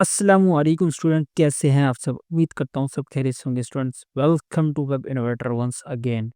अस्सलामुअलैकुम स्टूडेंट, कैसे हैं आप सब? उम्मीद करता हूँ सब खैरियत से होंगे students. Welcome to Web Innovator once again.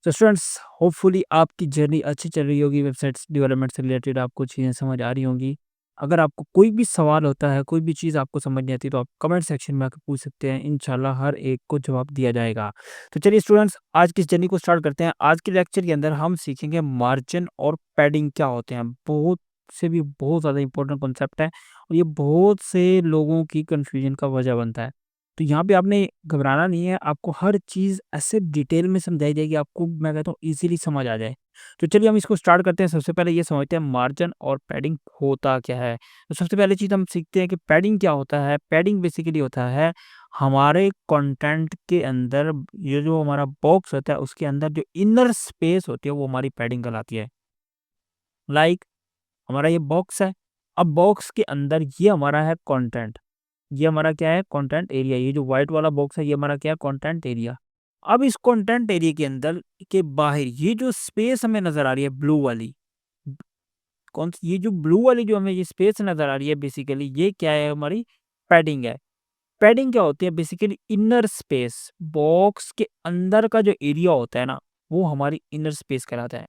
तो स्टूडेंट्स, होपफुली आपकी जर्नी अच्छी चल रही होगी। वेबसाइट्स डेवलपमेंट से रिलेटेड आपको चीज़ें समझ आ रही होंगी। अगर आपको कोई भी सवाल होता है, कोई भी चीज़ आपको समझ नहीं आती, तो आप कमेंट सेक्शन में आकर पूछ सकते हैं। इंशाल्लाह हर एक को जवाब दिया जाएगा। तो चलिए स्टूडेंट्स, आज की इस जर्नी को स्टार्ट करते हैं। आज के लेक्चर के अंदर हम सीखेंगे मार्जिन और पैडिंग क्या होते हैं। बहुत ज़्यादा इंपॉर्टेंट कॉन्सेप्ट है और ये बहुत से लोगों की कन्फ्यूजन का वजह बनता है। तो यहाँ पे आपने घबराना नहीं है, आपको हर चीज़ ऐसे डिटेल में समझाई जाएगी, आपको मैं कहता हूँ ईज़िली समझ आ जाए। तो चलिए हम इसको स्टार्ट करते हैं। सबसे पहले ये समझते हैं मार्जिन और पैडिंग होता क्या है। तो सबसे पहले चीज़ हम सीखते हैं कि पैडिंग क्या होता है। पैडिंग बेसिकली होता है हमारे कंटेंट के अंदर, ये जो हमारा बॉक्स होता है उसके अंदर जो इनर स्पेस होती है वो हमारी पैडिंग कहलाती है। लाइक हमारा ये बॉक्स है, अब बॉक्स के अंदर ये हमारा है कंटेंट। ये हमारा क्या है? Content area. ये जो व्हाइट वाला बॉक्स है ये हमारा क्या है? Content area. अब इस कंटेंट एरिया के अंदर के बाहर ये जो स्पेस हमें नजर आ रही है ब्लू वाली, कौन सी? ये जो ब्लू वाली जो हमें ये स्पेस नजर आ रही है, बेसिकली ये क्या है? हमारी पैडिंग है। पैडिंग क्या होती है? Basically inner space. बॉक्स के अंदर का जो एरिया होता है ना, वो हमारी इनर स्पेस कहलाता है।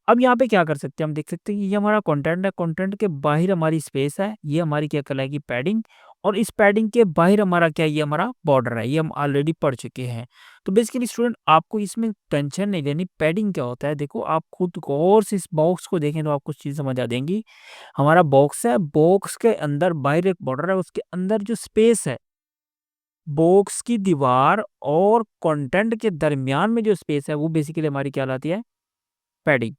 अब यहाँ पे क्या कर सकते हैं? हम देख सकते हैं कि ये हमारा कंटेंट है, कंटेंट के बाहर हमारी स्पेस है, ये हमारी क्या कहलाएगी? पैडिंग। और इस पैडिंग के बाहर हमारा क्या है? ये हमारा बॉर्डर है, ये हम ऑलरेडी पढ़ चुके हैं। तो बेसिकली स्टूडेंट, आपको इसमें टेंशन नहीं लेनी। पैडिंग क्या होता है, देखो आप खुद गौर से इस बॉक्स को देखें तो आपको चीज़ समझ आ जाएंगी। हमारा बॉक्स है, बॉक्स के अंदर बाहर एक बॉर्डर है, उसके अंदर जो स्पेस है, बॉक्स की दीवार और कंटेंट के दरमियान में जो स्पेस है वो बेसिकली हमारी क्या कहलाती है? पैडिंग।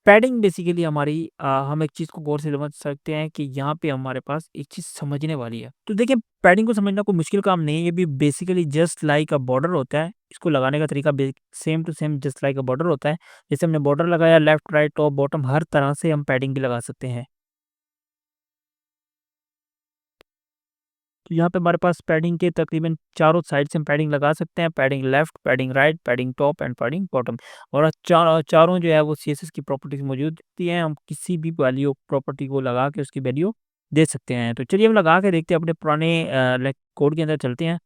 पैडिंग बेसिकली हमारी हम एक चीज़ को गौर से समझ सकते हैं कि यहाँ पे हमारे पास एक चीज़ समझने वाली है। तो देखिए, पैडिंग को समझना कोई मुश्किल काम नहीं है, ये भी basically just like a border होता है। इसको लगाने का तरीका same to same just like a border होता है। जैसे हमने बॉर्डर लगाया, लेफ्ट राइट टॉप बॉटम हर तरह से हम पैडिंग भी लगा सकते हैं। तो यहाँ पे हमारे पास पैडिंग के तकरीबन चारों साइड से हम पैडिंग लगा सकते हैं। Padding left, padding right, padding top and padding bottom. और चारों जो है वो सीएसएस की प्रॉपर्टीज मौजूद होती हैं। हम किसी भी वैल्यू प्रॉपर्टी को लगा के उसकी वैल्यू दे सकते हैं। तो चलिए हम लगा के देखते हैं, अपने पुराने कोड के अंदर चलते हैं।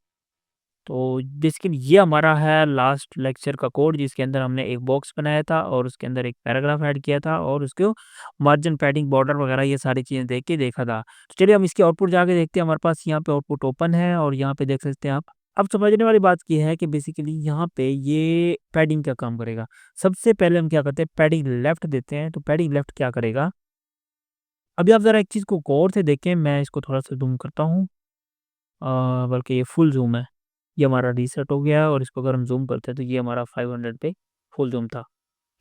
तो बेसिकली ये हमारा है लास्ट लेक्चर का कोड, जिसके अंदर हमने एक बॉक्स बनाया था और उसके अंदर एक पैराग्राफ ऐड किया था और उसको मार्जिन, पैडिंग, बॉर्डर वगैरह ये सारी चीज़ें देख के देखा था। तो चलिए हम इसके आउटपुट जाके देखते हैं। हमारे पास यहाँ पे आउटपुट ओपन है और यहाँ पे देख सकते हैं आप। अब समझने वाली बात ये है कि बेसिकली यहाँ पे ये पैडिंग क्या काम करेगा। सबसे पहले हम क्या करते हैं? पैडिंग लेफ्ट देते हैं। तो पैडिंग लेफ्ट क्या करेगा? अभी आप जरा एक चीज़ को गौर से देखें, मैं इसको थोड़ा सा जूम करता हूँ, बल्कि ये फुल ज़ूम है। ये हमारा रीसेट हो गया है और इसको अगर हम ज़ूम करते हैं तो ये हमारा 500 पे फुल ज़ूम था।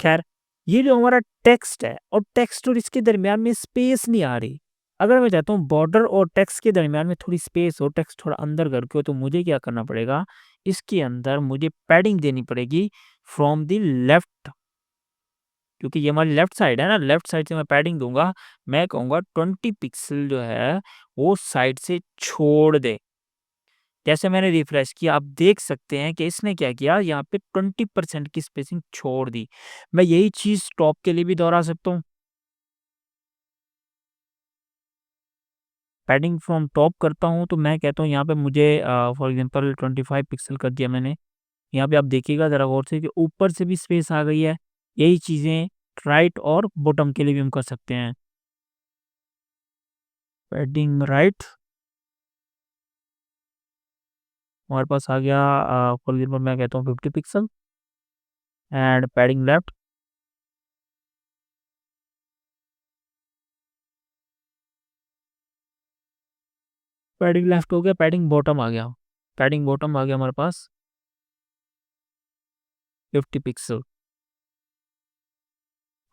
ख़ैर, ये जो हमारा टेक्स्ट है और टेक्स्ट और इसके दरमियान में स्पेस नहीं आ रही। अगर मैं चाहता हूँ बॉर्डर और टेक्स्ट के दरमियान में थोड़ी स्पेस हो, टेक्स्ट थोड़ा अंदर करके हो, तो मुझे क्या करना पड़ेगा? इसके अंदर मुझे पैडिंग देनी पड़ेगी फ्रॉम द लेफ्ट, क्योंकि ये हमारी लेफ्ट साइड है ना, लेफ्ट साइड से मैं पैडिंग दूँगा। मैं कहूँगा 20 पिक्सल जो है वो साइड से छोड़ दे। जैसे मैंने रिफ्रेश किया, आप देख सकते हैं कि इसने क्या किया, यहाँ पे 20% की स्पेसिंग छोड़ दी। मैं यही चीज़ टॉप के लिए भी दोहरा सकता हूँ। पैडिंग फ्रॉम टॉप करता हूँ तो मैं कहता हूँ यहाँ पे मुझे फॉर एग्ज़ाम्पल 25 पिक्सल कर दिया मैंने। यहाँ पे आप देखिएगा ज़रा गौर से कि ऊपर से भी स्पेस आ गई है। यही चीज़ें राइट और बॉटम के लिए भी हम कर सकते हैं। पैडिंग राइट हमारे पास आ गया, फॉर एग्ज़ाम्पल मैं कहता हूँ 50 pixel and padding left. Padding left हो गया, पैडिंग बॉटम आ गया। पैडिंग बॉटम आ गया हमारे पास 50 पिक्सल।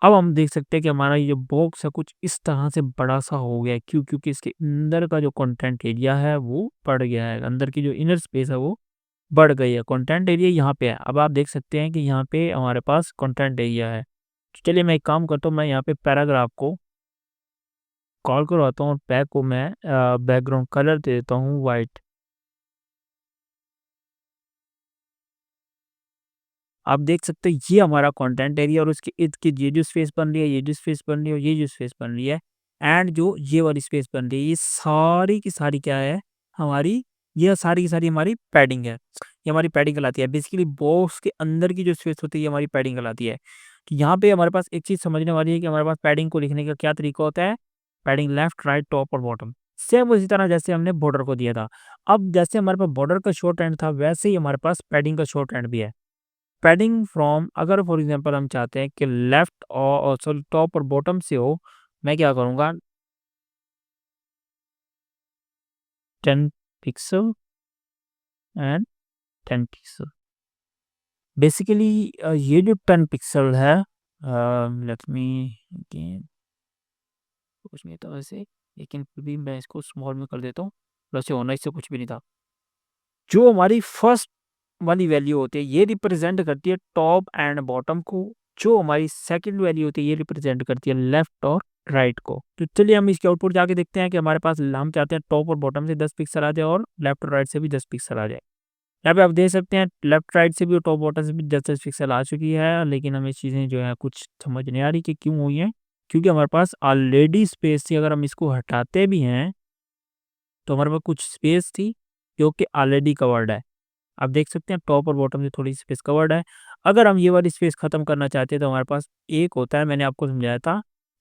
अब हम देख सकते हैं कि हमारा ये बॉक्स है कुछ इस तरह से बड़ा-सा हो गया है। क्यों? क्योंकि इसके अंदर का जो कंटेंट एरिया है वो बढ़ गया है। अंदर की जो इनर स्पेस है वो बढ़ गई है। कंटेंट एरिया यहाँ पे है। अब आप देख सकते हैं कि यहाँ पे हमारे पास कंटेंट एरिया है। तो चलिए मैं एक काम करता हूँ, मैं यहाँ पे पैराग्राफ को कॉल करवाता हूँ और पैक को मैं बैकग्राउंड कलर दे देता हूँ व्हाइट। आप देख सकते हैं ये हमारा कंटेंट एरिया और उसके इर्द-गिर्द ये जो स्पेस बन रही है, ये जो स्पेस बन रही है और ये जो स्पेस बन रही है, एंड जो ये वाली स्पेस बन रही है, ये सारी की सारी क्या है हमारी, ये सारी की सारी हमारी पैडिंग है। ये हमारी पैडिंग कहलाती है। बेसिकली बॉक्स के अंदर की जो स्पेस होती है ये हमारी पैडिंग कहलाती है। तो यहाँ पे हमारे पास एक चीज़ समझने वाली है कि हमारे पास पैडिंग को लिखने का क्या तरीका होता है, पैडिंग लेफ्ट, राइट, टॉप और बॉटम। सेम उसी तरह जैसे हमने बॉर्डर को दिया था। अब जैसे हमारे पास बॉर्डर का शॉर्ट एंड था, वैसे ही हमारे पास पैडिंग का शॉर्ट एंड भी है। पैडिंग फ्रॉम, अगर फॉर एग्जांपल हम चाहते हैं कि लेफ्ट और सॉरी टॉप और बॉटम से हो, मैं क्या करूँगा, 10 पिक्सल एंड 10 पिक्सल। बेसिकली ये जो 10 पिक्सल है, लेट मी अगेन, कुछ नहीं था वैसे, लेकिन फिर भी मैं इसको स्मॉल में कर देता हूँ। वैसे होना इससे कुछ भी नहीं था। जो हमारी फर्स्ट वाली वैल्यू होती है ये रिप्रेजेंट करती है टॉप एंड बॉटम को। जो हमारी सेकंड वैल्यू होती है ये रिप्रेजेंट करती है लेफ्ट और राइट को। तो चलिए हम इसके आउटपुट जाके देखते हैं कि हमारे पास, हम चाहते हैं टॉप और बॉटम से 10 पिक्सल आ जाए और लेफ्ट और राइट से भी 10 पिक्सल आ जाए। यहाँ पे आप देख सकते हैं लेफ्ट राइट से भी और टॉप बॉटम से भी 10 पिक्सल आ चुकी है, लेकिन हमें चीज़ें जो है कुछ समझ नहीं आ रही कि क्यों हुई हैं, क्योंकि हमारे पास ऑलरेडी स्पेस थी। अगर हम इसको हटाते भी हैं तो हमारे पास कुछ स्पेस थी जो कि ऑलरेडी कवर्ड है। आप देख सकते हैं टॉप और बॉटम से थोड़ी स्पेस कवर्ड है। अगर हम ये वाली स्पेस खत्म करना चाहते हैं तो हमारे पास एक होता है, मैंने आपको समझाया था,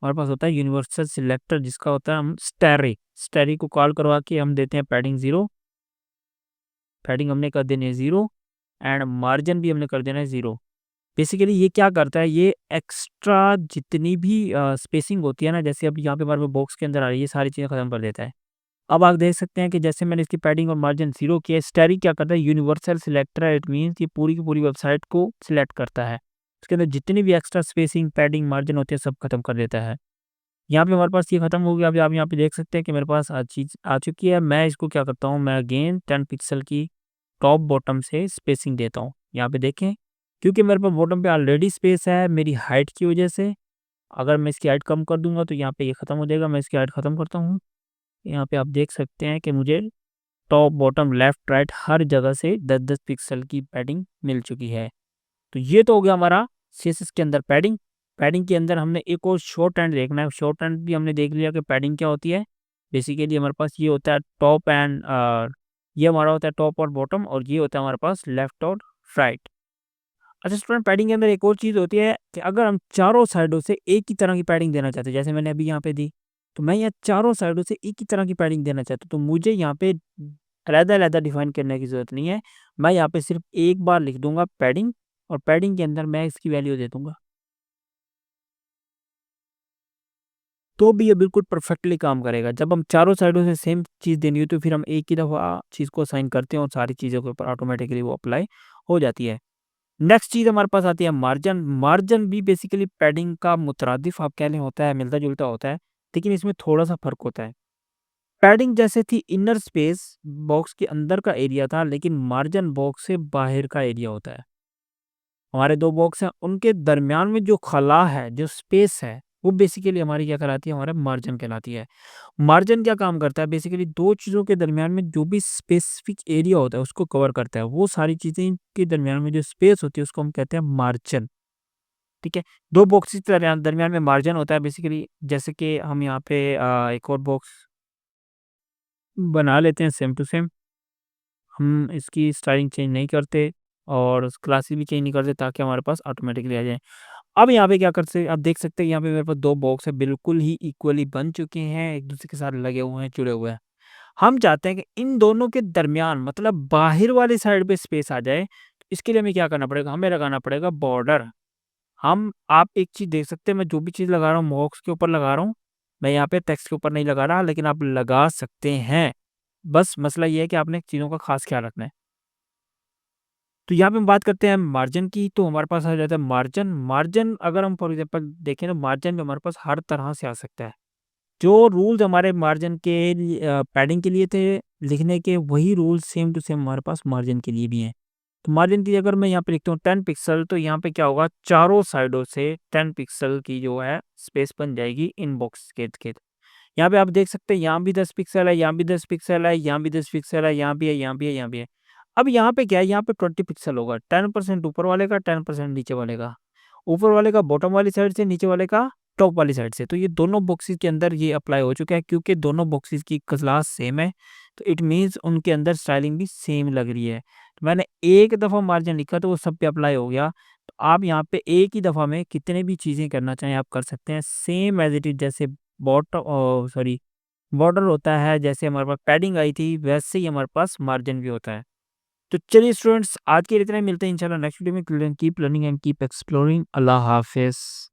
हमारे पास होता है यूनिवर्सल सिलेक्टर, जिसका होता है हम स्टैरी, स्टैरी को कॉल करवा के हम देते हैं पैडिंग 0, पैडिंग हमने कर देनी है 0 एंड मार्जिन भी हमने कर देना है 0। बेसिकली ये क्या करता है, ये एक्स्ट्रा जितनी भी स्पेसिंग होती है ना, जैसे अब यहाँ पे हमारे बॉक्स के अंदर आ रही है, ये सारी चीज़ें खत्म कर देता है। अब आप देख सकते हैं कि जैसे मैंने इसकी पैडिंग और मार्जिन 0 किया, स्टैरी क्या करता है, यूनिवर्सल सिलेक्टर है। इट मीन्स ये पूरी की पूरी वेबसाइट को सिलेक्ट करता है। उसके अंदर जितनी भी एक्स्ट्रा स्पेसिंग, पैडिंग, मार्जिन होती है सब खत्म कर देता है। यहाँ पे हमारे पास ये खत्म हो गया। अभी आप यहाँ पे देख सकते हैं कि मेरे पास चीज़ आ चुकी है। मैं इसको क्या करता हूँ, मैं अगेन 10 पिक्सल की टॉप बॉटम से स्पेसिंग देता हूँ। यहाँ पे देखें, क्योंकि मेरे पास बॉटम पे ऑलरेडी स्पेस है मेरी हाइट की वजह से, अगर मैं इसकी हाइट कम कर दूंगा तो यहाँ पे ये खत्म हो जाएगा। मैं इसकी हाइट खत्म करता हूँ। यहाँ पे आप देख सकते हैं कि मुझे टॉप, बॉटम, लेफ्ट, राइट हर जगह से 10-10 पिक्सल की पैडिंग मिल चुकी है। तो ये तो हो गया हमारा सीएसएस के अंदर पैडिंग। पैडिंग के अंदर हमने एक और शॉर्ट हैंड देखना है। शॉर्ट हैंड भी हमने देख लिया कि पैडिंग क्या होती है। बेसिकली हमारे पास ये होता है टॉप एंड ये हमारा होता है टॉप और बॉटम, और ये होता है हमारे पास लेफ्ट और राइट। अच्छा स्टूडेंट, पैडिंग के अंदर एक और चीज़ होती है कि अगर हम चारों साइडों से एक ही तरह की पैडिंग देना चाहते हैं, जैसे मैंने अभी यहाँ पे दी, तो मैं यहाँ चारों साइडों से एक ही तरह की पैडिंग देना चाहता हूँ, तो मुझे यहाँ पे अलग-अलग डिफाइन करने की ज़रूरत नहीं है। मैं यहाँ पे सिर्फ एक बार लिख दूंगा पैडिंग, और पैडिंग के अंदर मैं इसकी वैल्यू दे दूंगा, तो भी ये बिल्कुल परफेक्टली काम करेगा। जब हम चारों साइडों से सेम चीज़ देनी हो तो फिर हम एक ही दफ़ा चीज़ को असाइन करते हैं और सारी चीज़ों के ऊपर ऑटोमेटिकली वो अप्लाई हो जाती है। नेक्स्ट चीज़ हमारे पास आती है मार्जिन। मार्जिन भी बेसिकली पैडिंग का मुतरादिफ आप कह लें होता है, मिलता-जुलता होता है, लेकिन इसमें थोड़ा-सा फ़र्क होता है। पैडिंग जैसे थी इनर स्पेस, बॉक्स के अंदर का एरिया था, लेकिन मार्जिन बॉक्स से बाहर का एरिया होता है। हमारे 2 बॉक्स हैं, उनके दरमियान में जो खला है, जो स्पेस है, वो बेसिकली हमारी क्या कहलाती है, हमारा मार्जिन कहलाती है। मार्जिन क्या काम करता है, बेसिकली 2 चीज़ों के दरमियान में जो भी स्पेसिफिक एरिया होता है उसको कवर करता है। वो सारी चीज़ें के दरमियान में जो स्पेस होती है उसको हम कहते हैं मार्जिन। ठीक है? 2 बॉक्सेस के दरमियान दरमियान में मार्जिन होता है बेसिकली। जैसे कि हम यहाँ पे एक और बॉक्स बना लेते हैं सेम टू सेम। हम इसकी स्टाइलिंग चेंज नहीं करते और क्लासेस भी चेंज नहीं करते ताकि हमारे पास ऑटोमेटिकली आ जाए। अब यहाँ पे क्या कर सकते आप देख सकते हैं यहाँ पे मेरे पास 2 बॉक्स है, बिल्कुल ही इक्वली बन चुके हैं, एक-दूसरे के साथ लगे हुए हैं, जुड़े हुए हैं। हम चाहते हैं कि इन दोनों के दरमियान मतलब बाहर वाली साइड पे स्पेस आ जाए, तो इसके लिए हमें क्या करना पड़ेगा, हमें लगाना पड़ेगा बॉर्डर। हम आप एक चीज़ देख सकते हैं, मैं जो भी चीज़ लगा रहा हूँ बॉक्स के ऊपर लगा रहा हूँ, मैं यहाँ पे टेक्स्ट के ऊपर नहीं लगा रहा, लेकिन आप लगा सकते हैं। बस मसला ये है कि आपने चीज़ों का खास ख्याल रखना है। तो यहाँ पे हम बात करते हैं मार्जिन की, तो हमारे पास आ जाता है मार्जिन। मार्जिन अगर हम फॉर एग्ज़ाम्पल देखें तो मार्जिन भी हमारे पास हर तरह से आ सकता है। जो रूल्स हमारे मार्जिन के लिए पैडिंग के लिए थे लिखने के, वही रूल्स सेम टू सेम हमारे पास मार्जिन के लिए भी हैं। तो मार्जिन की अगर मैं यहाँ पे लिखता हूँ 10 पिक्सल, तो यहाँ पे क्या होगा, चारों साइडों से 10 पिक्सल की जो है स्पेस बन जाएगी इन बॉक्स के इर्द-गिर्द। यहाँ पे आप देख सकते हैं यहाँ भी 10 पिक्सल है, यहाँ भी 10 पिक्सल है, यहाँ भी 10 पिक्सल है, यहाँ भी है, यहाँ भी है, यहाँ भी है। अब यहाँ पे क्या है, यहाँ पे 20 पिक्सल होगा, 10% ऊपर वाले का, 10% नीचे वाले का। ऊपर वाले का बॉटम वाली साइड से, नीचे वाले का टॉप वाली साइड से। तो ये दोनों बॉक्सेस के अंदर ये अप्लाई हो चुका है, क्योंकि दोनों बॉक्सेस की क्लास सेम है, तो इट मीन्स उनके अंदर स्टाइलिंग भी सेम लग रही है। तो मैंने एक दफ़ा मार्जिन लिखा तो वो सब पे अप्लाई हो गया। तो आप यहाँ पे एक ही दफ़ा में कितने भी चीज़ें करना चाहें आप कर सकते हैं, सेम एज़ इट इज़। जैसे बॉर्डर होता है, जैसे हमारे पास पैडिंग आई थी, वैसे ही हमारे पास मार्जिन भी होता है। तो चलिए स्टूडेंट्स, आज के लिए इतना ही। मिलते हैं इंशाल्लाह नेक्स्ट वीडियो में। Till then keep learning and keep exploring. अल्लाह हाफ़िज़।